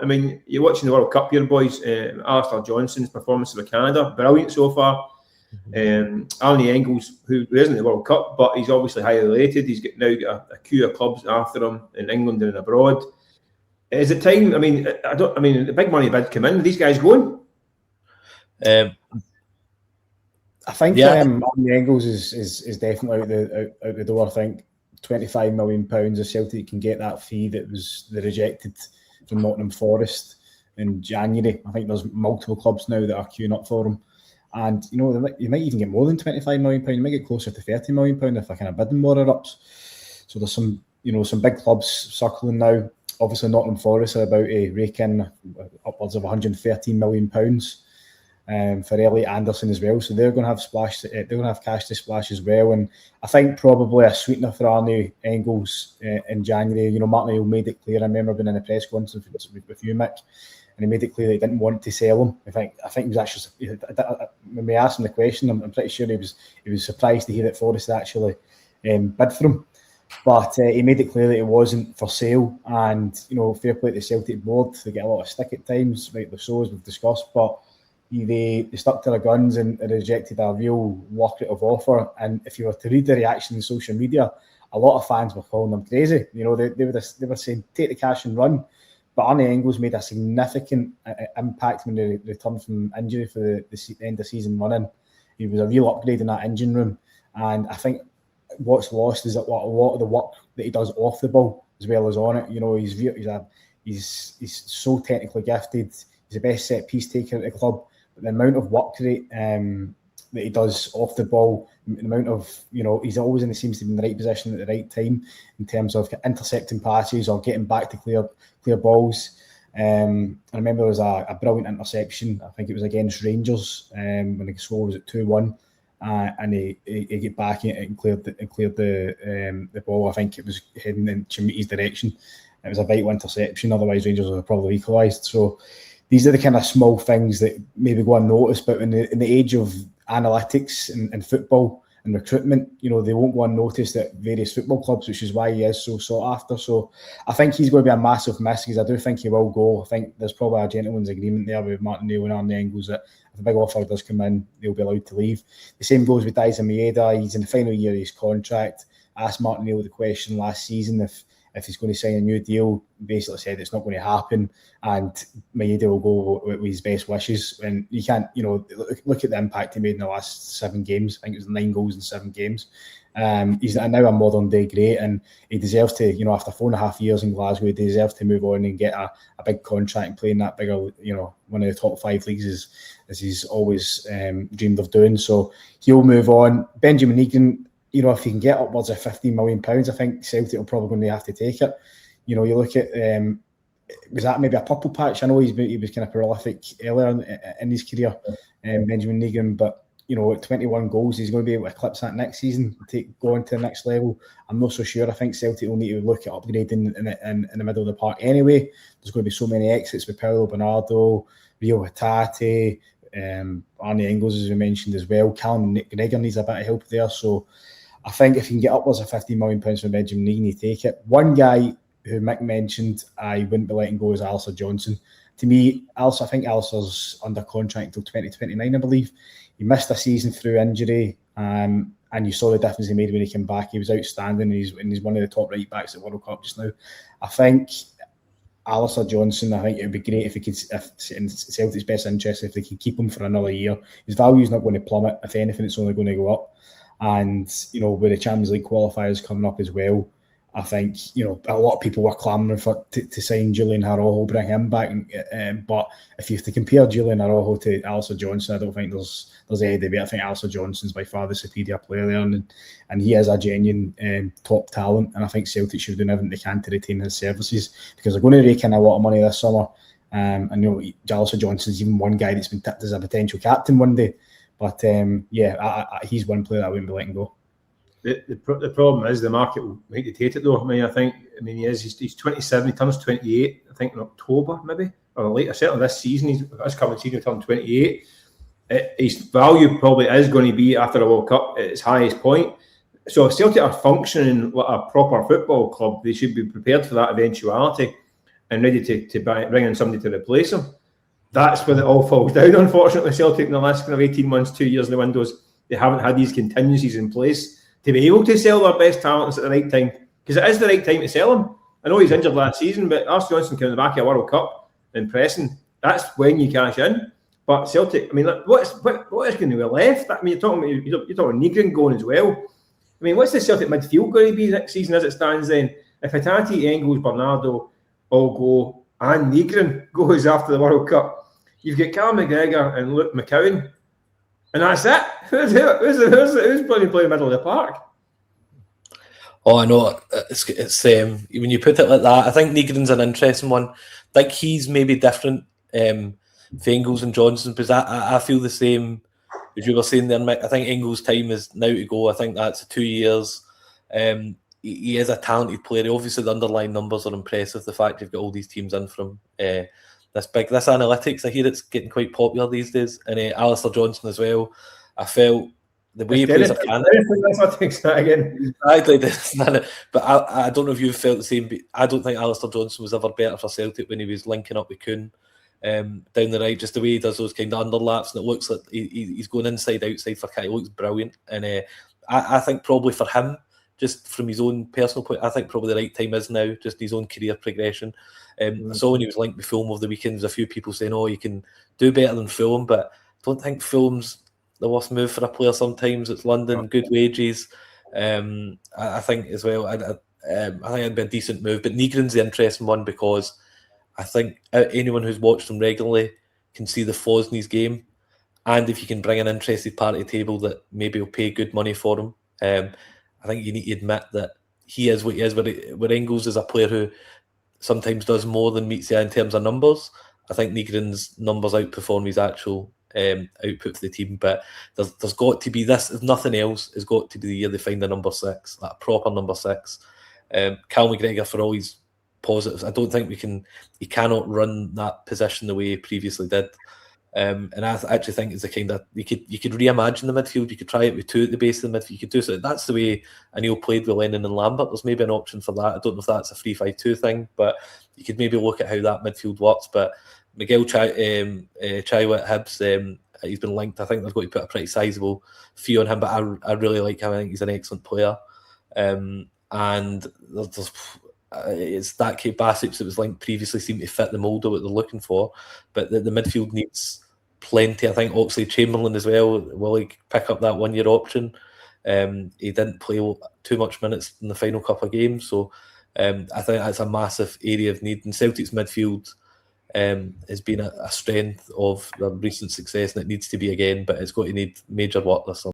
I mean, you're watching the World Cup here, boys. Alistair Johnston's performance for Canada, brilliant so far. Arnie Engels, who isn't in the World Cup, but he's obviously highly rated. He's now got a queue of clubs after him in England and abroad. Is it time? I mean, the big money bid come in. Are these guys going? I think Arnie Engels is definitely out the door. I think £25 million if Celtic can get that fee that was rejected from Nottingham Forest in January. I think there's multiple clubs now that are queuing up for him. And, you might even get more than £25 million. You might get closer to £30 million if they're kind of bidding war ups. So there's some big clubs circling now. Obviously, Nottingham Forest are about to rake in upwards of £113 million for Elliot Anderson as well. So they're going to have cash to splash as well. And I think probably a sweetener for Arnie Engels in January. Martin O'Neill made it clear. I remember being in a press conference with you, Mick, and he made it clear that he didn't want to sell him. I think he was actually, when we asked him the question, I'm pretty sure he was surprised to hear that Forest actually bid for him. But he made it clear that it wasn't for sale. And, fair play to the Celtic board. They get a lot of stick at times, rightly so, as we've discussed. But they stuck to their guns and rejected a real lucrative offer. And if you were to read the reaction in social media, a lot of fans were calling them crazy. They were saying, take the cash and run. But Arnie Engels made a significant impact when he returned from injury for the end of season running. He was a real upgrade in that engine room. And I think what's lost is that a lot of the work that he does off the ball as well as on it. He's so technically gifted. He's the best set piece taker at the club. But the amount of work rate that he does off the ball, the amount of, he's always seems to be in the right position at the right time in terms of intercepting passes or getting back to clear balls. I remember there was a brilliant interception. I think it was against Rangers when the score was at 2-1. And he get back and cleared the ball. I think it was heading in Chimiti's direction. It was a vital interception. Otherwise, Rangers would have probably equalised. So these are the kind of small things that maybe go unnoticed. But in the age of analytics and football and recruitment, they won't go unnoticed at various football clubs, which is why he is so sought after. So I think he's going to be a massive miss because I do think he will go. I think there's probably a gentleman's agreement there with Martin O'Neill and Arnie Engels that if a big offer does come in, they'll be allowed to leave. The same goes with Daizen Maeda. He's in the final year of his contract. I asked Martin O'Neill the question last season if he's going to sign a new deal. Basically said it's not going to happen, and Maeda will go with his best wishes. And you can't, look at the impact he made in the last 7 games. I think it was 9 goals in 7 games. He's now a modern day great, and he deserves to, after 4.5 years in Glasgow, he deserves to move on and get a big contract and play in that bigger, one of the top 5 leagues as he's always dreamed of doing. So he'll move on. Benjamin Nygren, if he can get upwards of £15 million, I think Celtic are probably going to have to take it. You look at, was that maybe a purple patch? I know he was kind of prolific earlier in his career, Benjamin Nygren, but at 21 goals, he's going to be able to eclipse that next season, go on to the next level. I'm not so sure. I think Celtic will need to look at upgrading in the middle of the park anyway. There's going to be so many exits with Paulo Bernardo, Rio Hatate, Arnie Engels, as we mentioned as well. Callum McGregor needs a bit of help there. So I think if you can get upwards of £15 million from Benjamin Nygren, you take it. One guy who Mick mentioned I wouldn't be letting go is Alistair Johnston. To me, I think Alistair's under contract until 2029, I believe. He missed a season through injury, and you saw the difference he made when he came back. He was outstanding, and he's one of the top right backs at World Cup just now. I think Alistair Johnston, I think it would be great if it's in Celtic's best interest if they could keep him for another year. His value is not going to plummet. If anything, it's only going to go up. And, with the Champions League qualifiers coming up as well, I think, a lot of people were clamouring to sign Julian Araujo, bring him back. But if you have to compare Julian Araujo to Alistair Johnston, I don't think there's any debate. I think Alistair Johnston's by far the superior player there, and he is a genuine top talent. And I think Celtic should do everything they can to retain his services because they're going to rake in a lot of money this summer. And Alistair Johnston's even one guy that's been tipped as a potential captain one day. But he's one player that I wouldn't be letting go. The problem is the market will dictate it though. He's 27, he turns 28, I think in October maybe, or later, certainly this season, this coming season he'll turn 28. His value probably is going to be after the World Cup at its highest point. So if Celtic are functioning like a proper football club, they should be prepared for that eventuality. and ready to bring in somebody to replace him. That's where it all falls down, unfortunately. Celtic in the last kind of 18 months, 2 years in the windows, they haven't had these contingencies in place to be able to sell their best talents at the right time, because it is the right time to sell them. I know he's injured last season, but Alistair Johnston came in the back of a World Cup and pressing. That's when you cash in. But Celtic, I mean, what is going to be left? I mean, you're talking Nygren going as well. I mean, what's the Celtic midfield going to be next season as it stands then? If Hatate, Engels, Bernardo all go and Nygren goes after the World Cup, you've got Callum McGregor and Luke McCowan, and that's it. Who's playing middle of the park? Oh, I know. It's when you put it like that, I think Nygren's an interesting one. I think he's maybe different for Engels and Johnston, because I feel the same as you were saying there, Mick. I think Engels' time is now to go. I think that's 2 years. He is a talented player. Obviously, the underlying numbers are impressive. The fact you've got all these teams in from this analytics, I hear it's getting quite popular these days. And Alistair Johnston as well. I felt the way he plays a Exactly. But I don't know if you felt the same. But I don't think Alistair Johnston was ever better for Celtic when he was linking up with Kuhn down the right. Just the way he does those kind of underlaps, and it looks like he's going inside, outside for Kai. It looks brilliant. And I think probably for him, just from his own personal point, I think probably the right time is now, just his own career progression. I saw when he was linked with Fulham over the weekend, there's a few people saying, you can do better than Fulham, but I don't think Fulham's the worst move for a player sometimes. It's London, good wages. I think as well, I think it'd be a decent move, but Nygren's the interesting one, because I think anyone who's watched him regularly can see the flaws in his game, and if you can bring an interested party to the table that maybe will pay good money for him, I think you need to admit that he is what he is. Where Engels is a player who sometimes does more than meets the eye in terms of numbers, I think Nygren's numbers outperform his actual output for the team. But there's got to be this, if nothing else, has got to be the year they find the number 6, that proper number 6. Cal McGregor, for all his positives, I don't think he cannot run that position the way he previously did. And I actually think it's the kind of you could reimagine the midfield. You could try it with 2 at the base of the midfield. You could do so. That's the way Anil played with Lennon and Lambert. There's maybe an option for that. I don't know if that's a 3-5-2 thing, but you could maybe look at how that midfield works. But Miguel Chaiwa at Hibs, he's been linked. I think they're going to put a pretty sizable fee on him, but I really like him. I think he's an excellent player. And it's that Kate Basic that was linked previously seemed to fit the mould of what they're looking for, but the midfield needs plenty. I think Oxlade-Chamberlain as well, will he pick up that 1 year option? He didn't play too much minutes in the final couple of games, so I think that's a massive area of need. And Celtic's midfield has been a strength of their recent success, and it needs to be again, but it's going to need major work this summer.